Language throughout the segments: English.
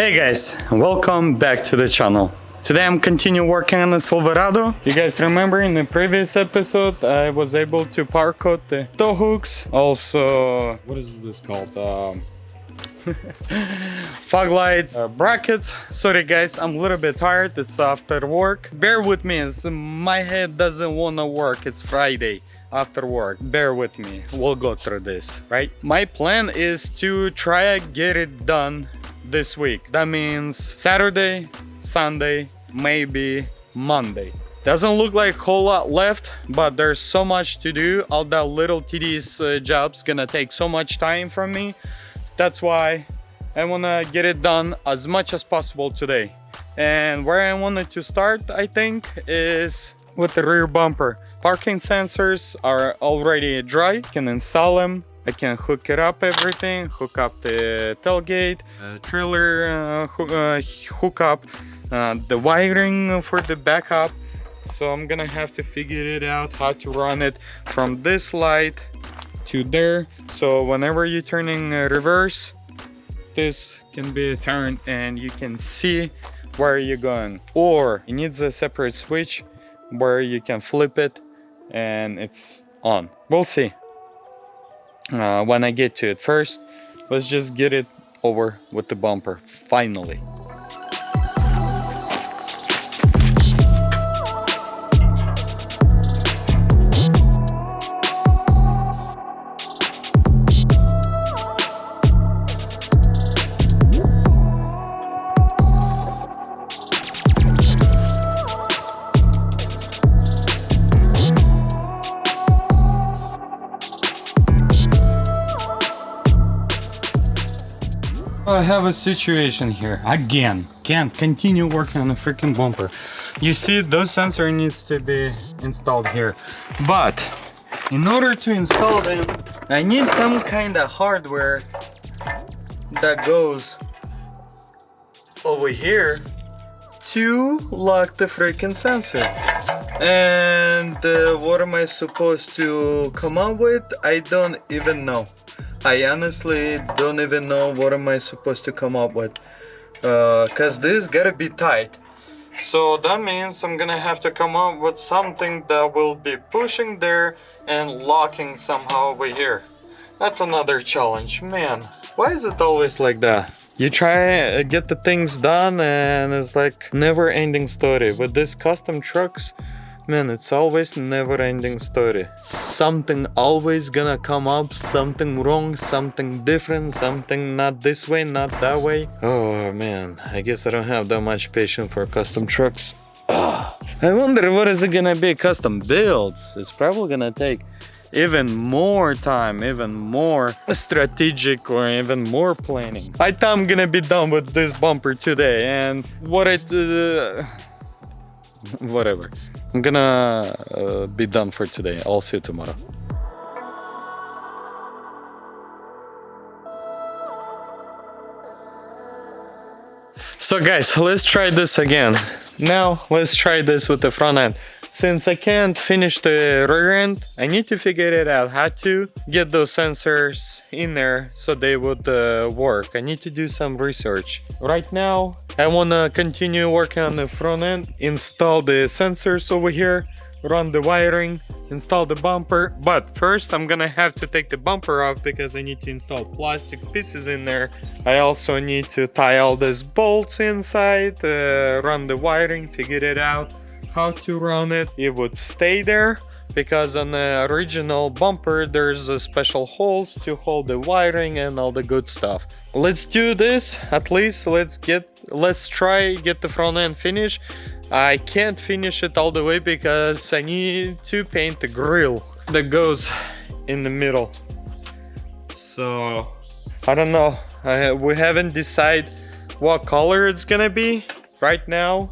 Hey guys, welcome back to the channel. Today I'm continue working on the Silverado. You guys remember in the previous episode I was able to power coat the tow hooks. Also, what is this called? Fog lights, brackets. Sorry guys, I'm a little bit tired. It's after work. Bear with me, my head doesn't wanna work. It's Friday after work. Bear with me, we'll go through this, right? My plan is to try to get it done this week. That means Saturday, Sunday, maybe Monday. Doesn't look like a whole lot left, but there's so much to do. All that little tedious jobs gonna take so much time from me. That's why I wanna get it done as much as possible today. And where I wanted to start, I think, is with the rear bumper. Parking sensors are already dry. I can install them. I can hook it up, everything, hook up the tailgate, trailer hook up, the wiring for the backup. So I'm gonna have to figure it out how to run it from this light to there. So whenever you're turning reverse, this can be a turn and you can see where you're going. Or it needs a separate switch where you can flip it and it's on. We'll see. When I get to it. First, let's just get it over with the bumper, finally. I have a situation here again. Can't continue working on a freaking bumper. You see, those sensor needs to be installed here, but in order to install them, I need some kind of hardware that goes over here to lock the freaking sensor. And what am I supposed to come up with? I don't even know. I honestly don't even know what am I supposed to come up with, cause this gotta be tight. So that means I'm gonna have to come up with something that will be pushing there and locking somehow over here. That's another challenge, man. Why is it always like that? You try get the things done and it's like never-ending story. With these custom trucks, man, it's always never-ending story. Something always gonna come up, something wrong, something different, something not this way, not that way. Oh man, I guess I don't have that much patience for custom trucks. I wonder what is it gonna be, custom builds. It's probably gonna take even more time, even more strategic or even more planning. I thought I'm gonna be done with this bumper today and whatever. I'm gonna be done for today. I'll see you tomorrow. So guys, let's try this again. Now let's try this with the front end. Since I can't finish the rear end, I need to figure it out how to get those sensors in there so they would work. I need to do some research. Right now, I want to continue working on the front end, install the sensors over here, run the wiring, install the bumper. But first, I'm gonna have to take the bumper off because I need to install plastic pieces in there. I also need to tie all these bolts inside, run the wiring, figure it out how to run it. It would stay there because on the original bumper there's a special holes to hold the wiring and all the good stuff. Let's do this. At least let's try get the front end finished. I can't finish it all the way because I need to paint the grill that goes in the middle. So I don't know, we haven't decided what color it's gonna be right now.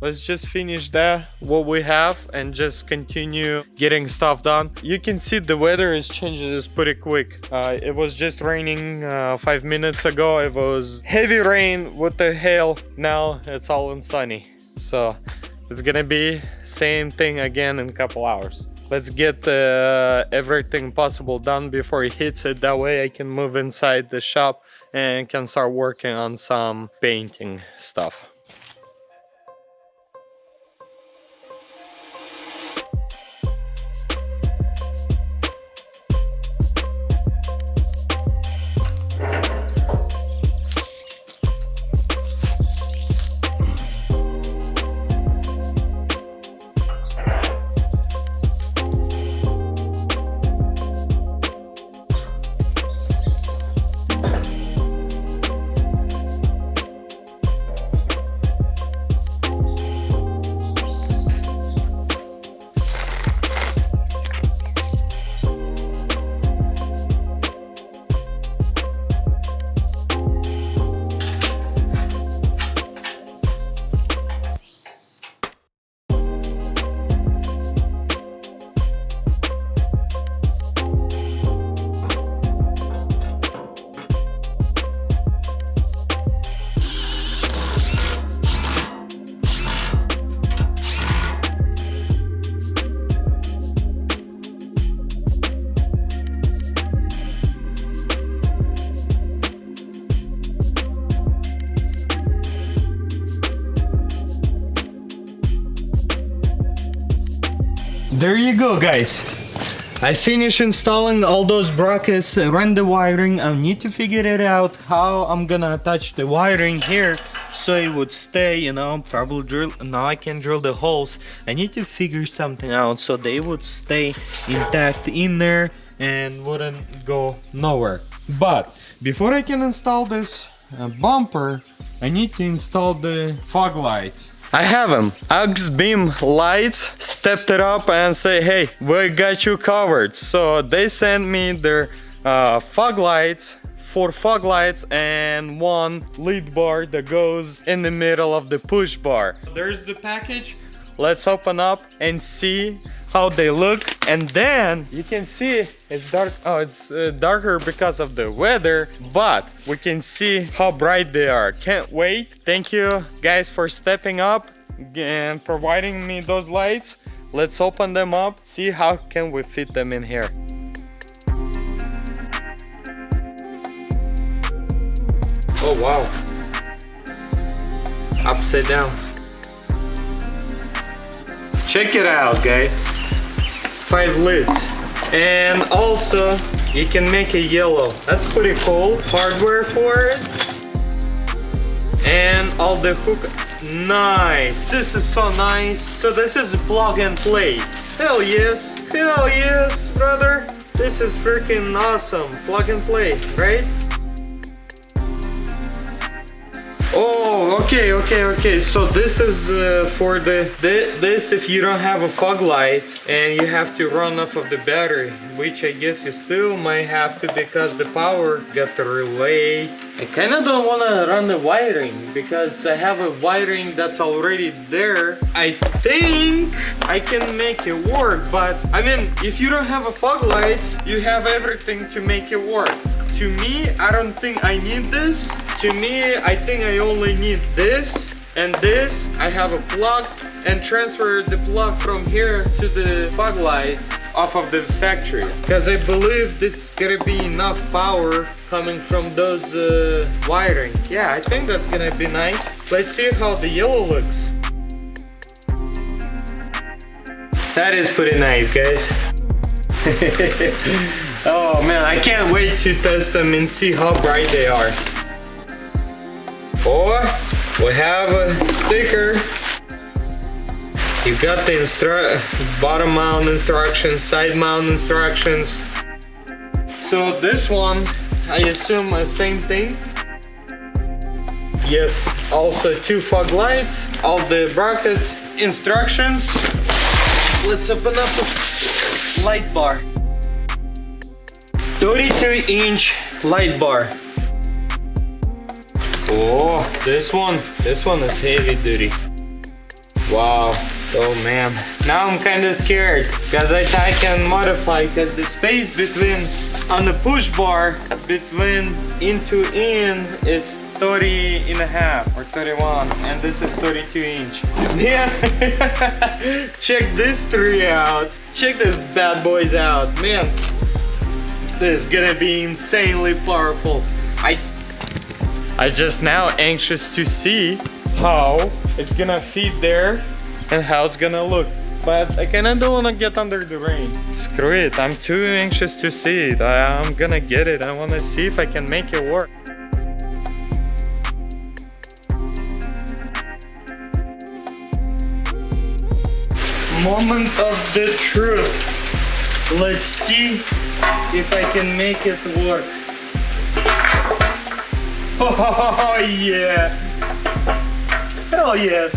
Let's just finish that, what we have, and just continue getting stuff done. You can see the weather is changing pretty quick. It was just raining 5 minutes ago. It was heavy rain with the hail. Now it's all sunny. So it's gonna be same thing again in a couple hours. Let's get everything possible done before it hits it. That way I can move inside the shop and can start working on some painting stuff. There you go, guys. I finished installing all those brackets, run the wiring. I need to figure it out how I'm gonna attach the wiring here so it would stay, you know, probably drill. Now I can drill the holes. I need to figure something out so they would stay intact in there and wouldn't go nowhere. But before I can install this bumper, I need to install the fog lights. I have them, AUXBEAM lights, stepped it up and say, hey, we got you covered. So they sent me their fog lights, 4 fog lights and 1 lead bar that goes in the middle of the push bar. There's the package. Let's open up and see how they look, and then you can see it's dark. Oh, it's darker because of the weather, but we can see how bright they are. Can't wait. Thank you guys for stepping up and providing me those lights. Let's open them up, see how can we fit them in here. Oh wow, upside down. Check it out, guys. 5 lids, and also you can make a yellow. That's pretty cool. Hardware for it, and all the hook. Nice. This is so nice. So this is plug and play. Hell yes, brother. This is freaking awesome. Plug and play, right? Oh, okay. So this is for this if you don't have a fog light and you have to run off of the battery, which I guess you still might have to because the power got the relay. I kind of don't want to run the wiring because I have a wiring that's already there. I think I can make it work, but I mean, if you don't have a fog light, you have everything to make it work. To me, I don't think I need this. To me, I think I only need this and this. I have a plug and transfer the plug from here to the fog lights off of the factory. Because I believe this is gonna be enough power coming from those wiring. Yeah, I think that's gonna be nice. Let's see how the yellow looks. That is pretty nice, guys. Oh man, I can't wait to test them and see how bright they are. Oh, we have a sticker. You got the bottom mount instructions, side mount instructions. So this one, I assume the same thing. Yes, also 2 fog lights, all the brackets, instructions. Let's open up the light bar. 32-inch light bar. Oh, this one is heavy duty. Wow. Oh man. Now I'm kind of scared because I can modify because the space between on the push bar between in to in it's 30.5 or 31, and this is 32-inch. Man, check this tree out. Check this bad boys out, man. This is gonna be insanely powerful. I just now anxious to see how it's gonna fit there and how it's gonna look. But I kinda don't wanna get under the rain. Screw it, I'm too anxious to see it. I'm gonna get it. I wanna see if I can make it work. Moment of the truth. Let's see if I can make it work. Oh yeah. Hell yes.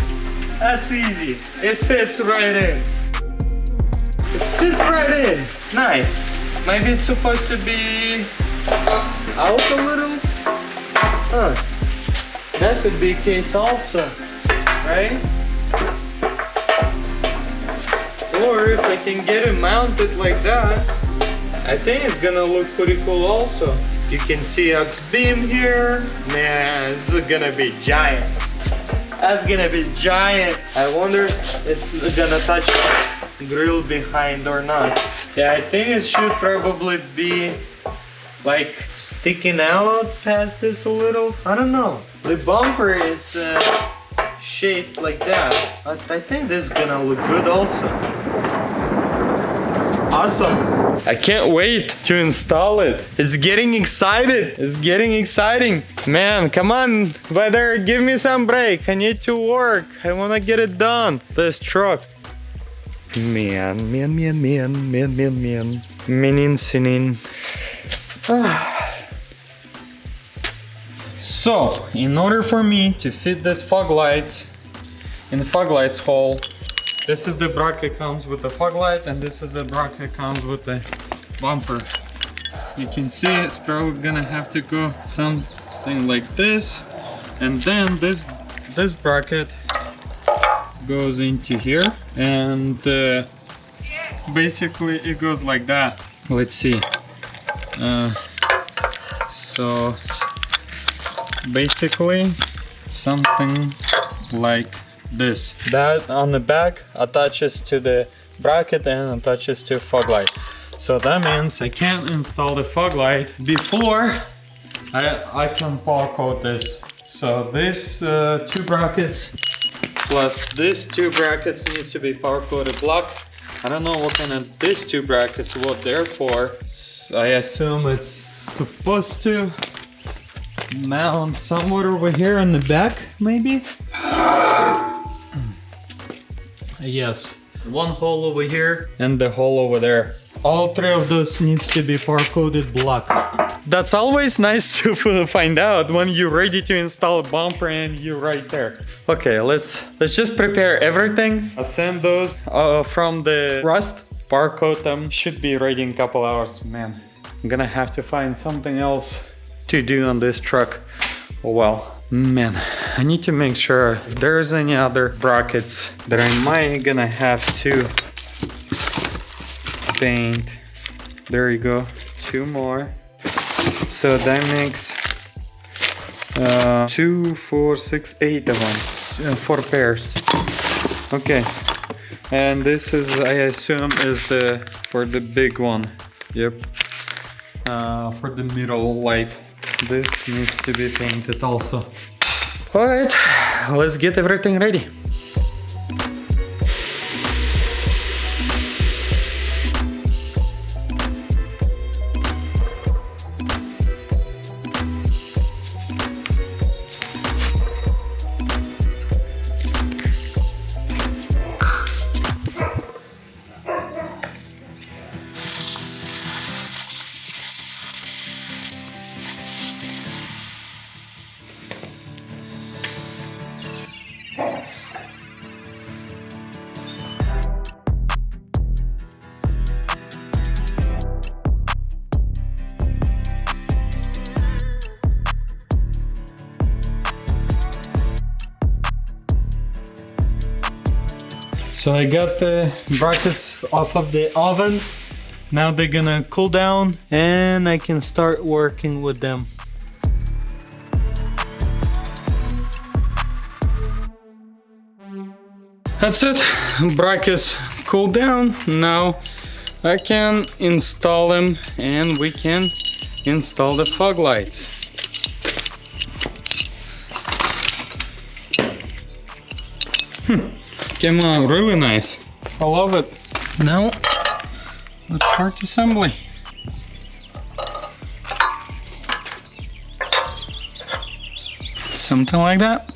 That's easy. It fits right in. It fits right in. Nice. Maybe it's supposed to be out a little. Huh. That could be the case also, right? Or if I can get it mounted like that, I think it's gonna look pretty cool also. You can see AUXBEAM here. Man, this is gonna be giant. That's gonna be giant. I wonder if it's gonna touch the grill behind or not. Yeah, I think it should probably be like sticking out past this a little. I don't know. The bumper is shaped like that. But I think this is gonna look good also. Awesome. I can't wait to install it. It's getting excited. It's getting exciting. Man, come on, weather, give me some break. I need to work. I want to get it done. This truck. Man. Menin sinin. So, in order for me to fit this fog lights in the fog lights hole, this is the bracket comes with the fog light, and this is the bracket comes with the bumper. You can see it's probably gonna have to go something like this, and then this bracket goes into here, and basically it goes like that. Let's see. So basically something like this. That on the back attaches to the bracket and attaches to fog light. So that means I can't install the fog light before I can powder coat this. So this two brackets plus this two brackets needs to be powder coated black. I don't know what kind of these two brackets what they're for. So I assume it's supposed to mount somewhere over here in the back, maybe. Yes, one hole over here and the hole over there. All three of those needs to be powder coated black. That's always nice to find out when you're ready to install a bumper and you're right there. Okay, let's just prepare everything. Ascend those from the rust. Powder coat them. Should be ready in a couple hours. Man, I'm gonna have to find something else to do on this truck. Oh well. Man, I need to make sure if there's any other brackets that I might gonna have to paint. There you go, 2 more. So that makes 2, 4, 6, 8 of them. 4 pairs. Okay, and this is, I assume, is for the big one. Yep. For the middle light. This needs to be painted also. Alright, let's get everything ready. So I got the brackets off of the oven. Now they're gonna cool down and I can start working with them. That's it. Brackets cool down. Now I can install them and we can install the fog lights. Came out really nice. I love it. Now let's start assembly. Something like that.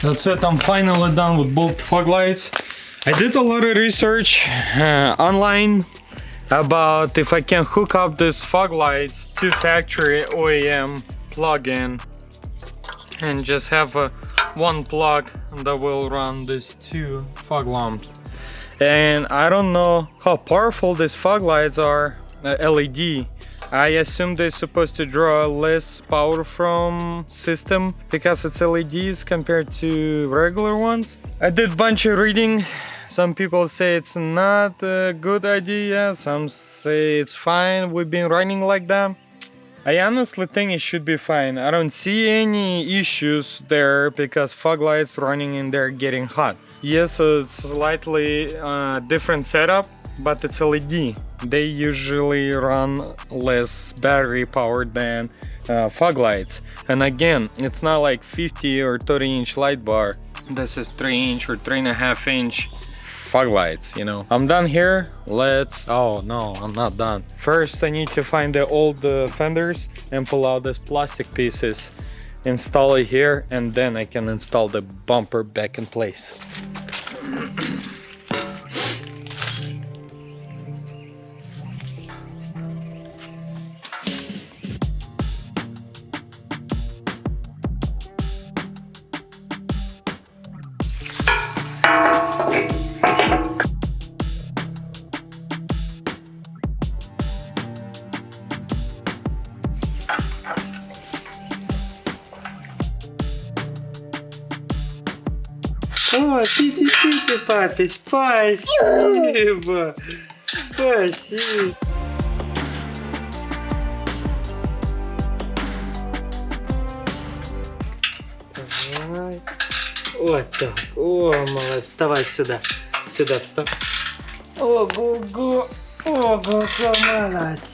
That's it, I'm finally done with both fog lights. I did a lot of research online about if I can hook up these fog lights to factory OEM plug-in and just have one plug that will run these two fog lamps. And I don't know how powerful these fog lights are, LED. I assume they're supposed to draw less power from system because it's LEDs compared to regular ones. I did a bunch of reading. Some people say it's not a good idea, some say it's fine. We've been running like that. I honestly think it should be fine. I don't see any issues there because fog lights running in there getting hot. Yes, it's slightly different setup, but it's LED. They usually run less battery power than fog lights. And again, it's not like 50 or 30 inch light bar. This is 3 inch or 3.5 inch fog lights, you know. I'm done here. Oh no, I'm not done. First I need to find the old fenders and pull out these plastic pieces, install it here, and then I can install the bumper back in place. О, пити, папе, спасибо. Спасибо. Давай. Вот так. О, молодец. Вставай сюда. Сюда встав. Ого-го. Ого-го, молодец.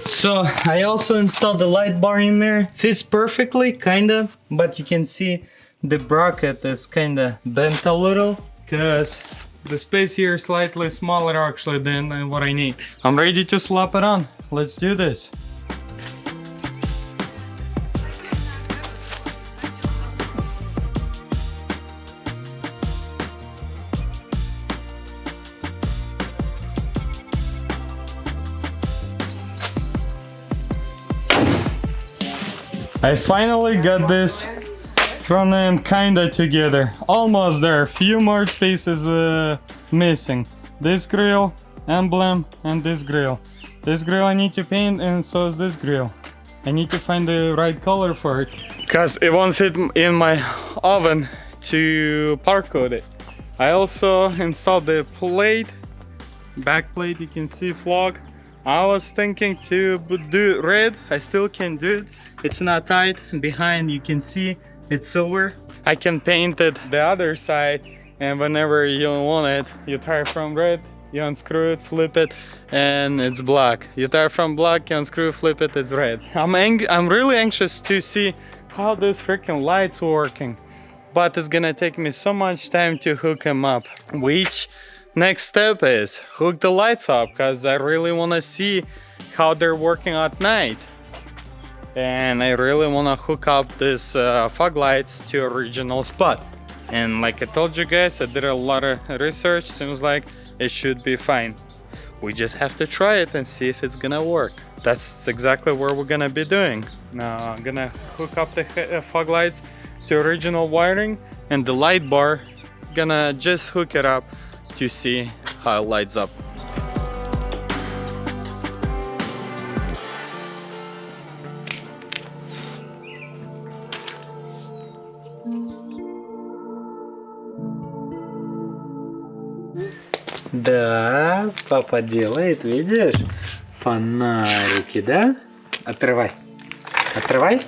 So I also installed the light bar in there. Fits perfectly, kinda, but you can see the bracket is kinda bent a little because the space here is slightly smaller actually than what I need. I'm ready to slap it on. Let's do this. I finally got this front end kinda together. Almost there. Few more pieces missing. This grill, emblem, and this grill. This grill I need to paint, and so is this grill. I need to find the right color for it, cause it won't fit in my oven to part coat it. I also installed the plate, back plate. You can see flog. I was thinking to do red. I still can do it. It's not tight. Behind you can see it's silver. I can paint it the other side, and whenever you want it, you tire from red, you unscrew it, flip it, and it's black. You tire from black, you unscrew, flip it, it's red. I'm really anxious to see how this freaking light's working, but it's gonna take me so much time to hook them up. Which next step is hook the lights up, because I really want to see how they're working at night. And I really want to hook up this fog lights to original spot. And like I told you guys, I did a lot of research. Seems like it should be fine. We just have to try it and see if it's gonna work. That's exactly what we're gonna be doing. Now I'm gonna hook up the fog lights to original wiring, and the light bar, gonna just hook it up to see how it lights up. Да, папа делает, видишь? Фонарики, да? Отрывай. Отрывай.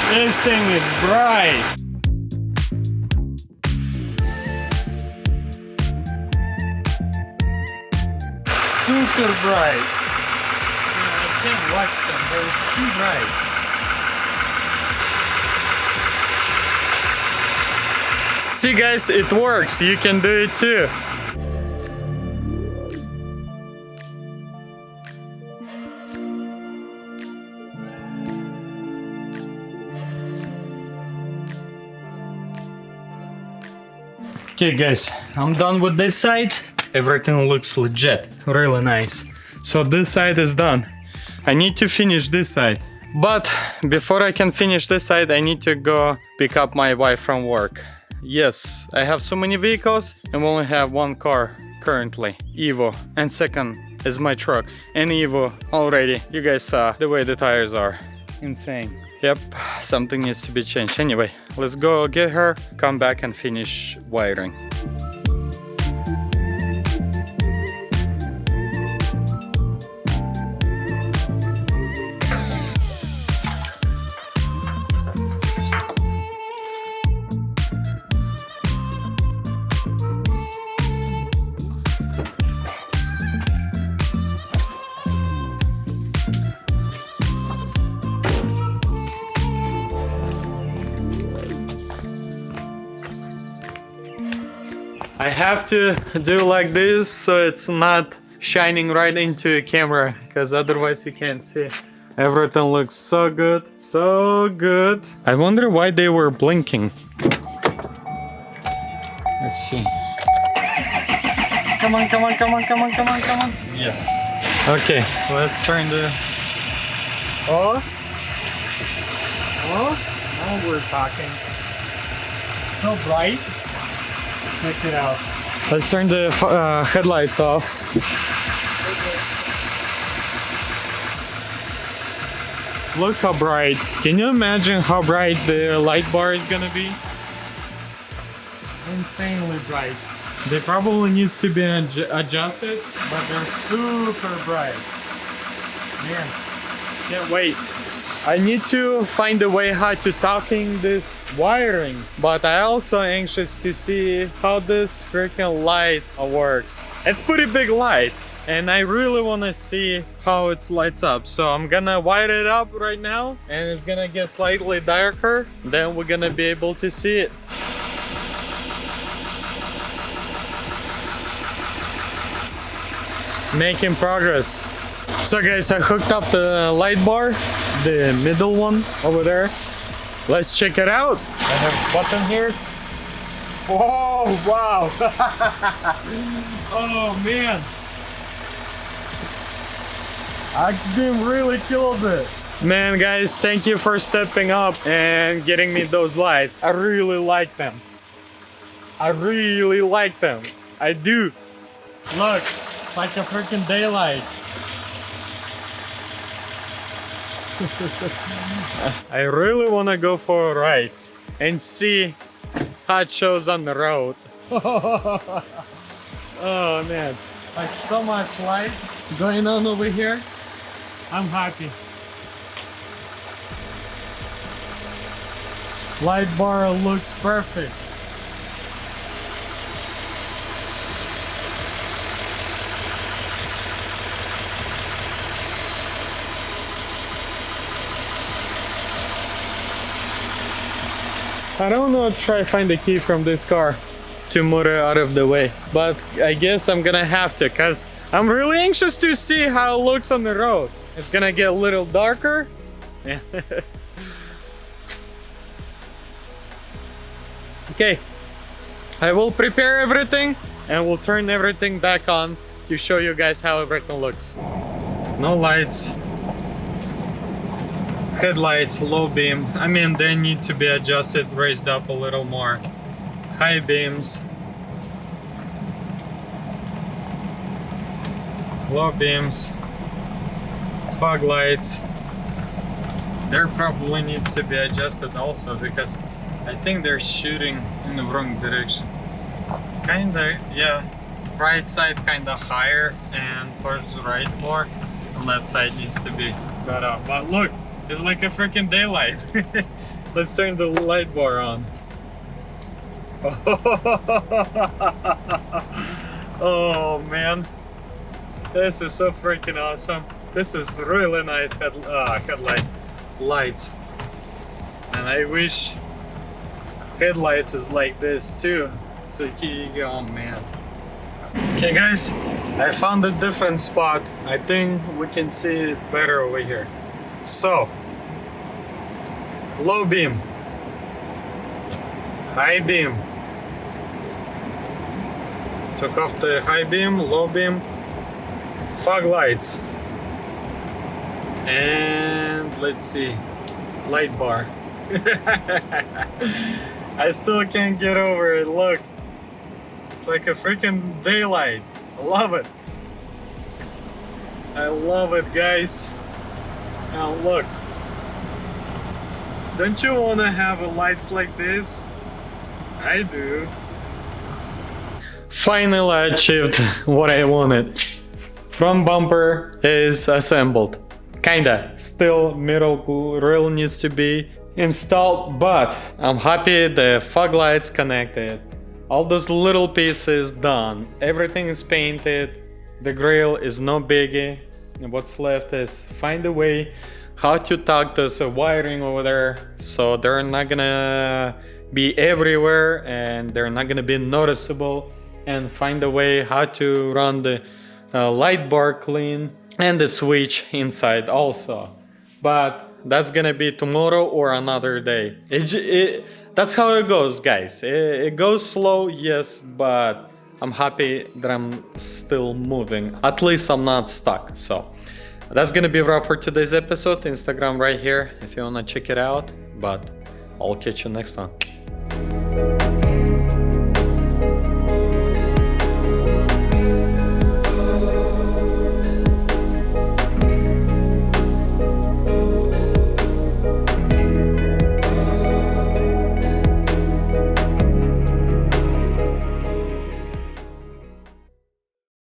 This thing is bright. Super bright. I can't watch them, they're too bright. See guys, it works, you can do it too. Okay guys, I'm done with this side. Everything looks legit, really nice. So this side is done. I need to finish this side. But before I can finish this side, I need to go pick up my wife from work. Yes, I have so many vehicles and we only have one car currently, Evo. And second is my truck. And Evo already, you guys saw the way the tires are. Insane. Yep, something needs to be changed. Anyway, let's go get her, come back and finish wiring. I have to do like this so it's not shining right into the camera, because otherwise you can't see. Everything looks so good, so good. I wonder why they were blinking. Let's see. Come on, come on, come on, come on, come on, come on. Yes. Okay, let's turn the... Oh. Oh, now we're talking. So bright. Check it out. Let's turn the headlights off. Look how bright. Can you imagine how bright the light bar is gonna be? Insanely bright. They probably needs to be adjusted, but they're super bright. Man, can't wait. I need to find a way how to talking this wiring, but I also anxious to see how this freaking light works. It's pretty big light and I really want to see how it lights up. So I'm gonna wire it up right now and it's gonna get slightly darker. Then we're gonna be able to see it. Making progress. So guys, I hooked up the light bar, the middle one over there. Let's check it out. I have a button here. Oh, wow. Oh man. AUXBEAM really kills it. Man guys, thank you for stepping up and getting me those lights. I really like them. I really like them. I do. Look, like a freaking daylight. I really want to go for a ride and see how it shows on the road. Oh man, like so much light going on over here. I'm happy. Light bar looks perfect. I don't know, try find the key from this car to move it out of the way, but I guess I'm gonna have to, cause I'm really anxious to see how it looks on the road. It's gonna get a little darker. Yeah. Okay, I will prepare everything and we'll turn everything back on to show you guys how everything looks. No lights. Headlights, low beam. I mean, they need to be adjusted, raised up a little more. High beams. Low beams. Fog lights. There probably needs to be adjusted also because I think they're shooting in the wrong direction. Kinda, yeah. Right side kinda higher and towards the right more. The left side needs to be cut up. But look, it's like a freaking daylight. Let's turn the light bar on. Oh man. This is so freaking awesome. This is really nice headlights. Lights. And I wish headlights is like this too. So here you go, man. Okay guys, I found a different spot. I think we can see it better over here. So, low beam, high beam. Took off the high beam, low beam, fog lights. And let's see, light bar. I still can't get over it. Look, it's like a freaking daylight. I love it. I love it, guys. Now look, don't you want to have lights like this? I do. Finally, I achieved what I wanted. Front bumper is assembled. Kinda. Still middle grill needs to be installed, but I'm happy the fog lights connected. All those little pieces done. Everything is painted. The grill is no biggie. And what's left is find a way how to tuck this wiring over there so they're not gonna be everywhere and they're not gonna be noticeable, and find a way how to run the light bar clean and the switch inside also. But that's gonna be tomorrow or another day. That's how it goes, guys. It goes slow, yes, but I'm happy that I'm still moving. At least I'm not stuck. So that's gonna be a wrap for today's episode. Instagram right here if you wanna check it out. But I'll catch you next time.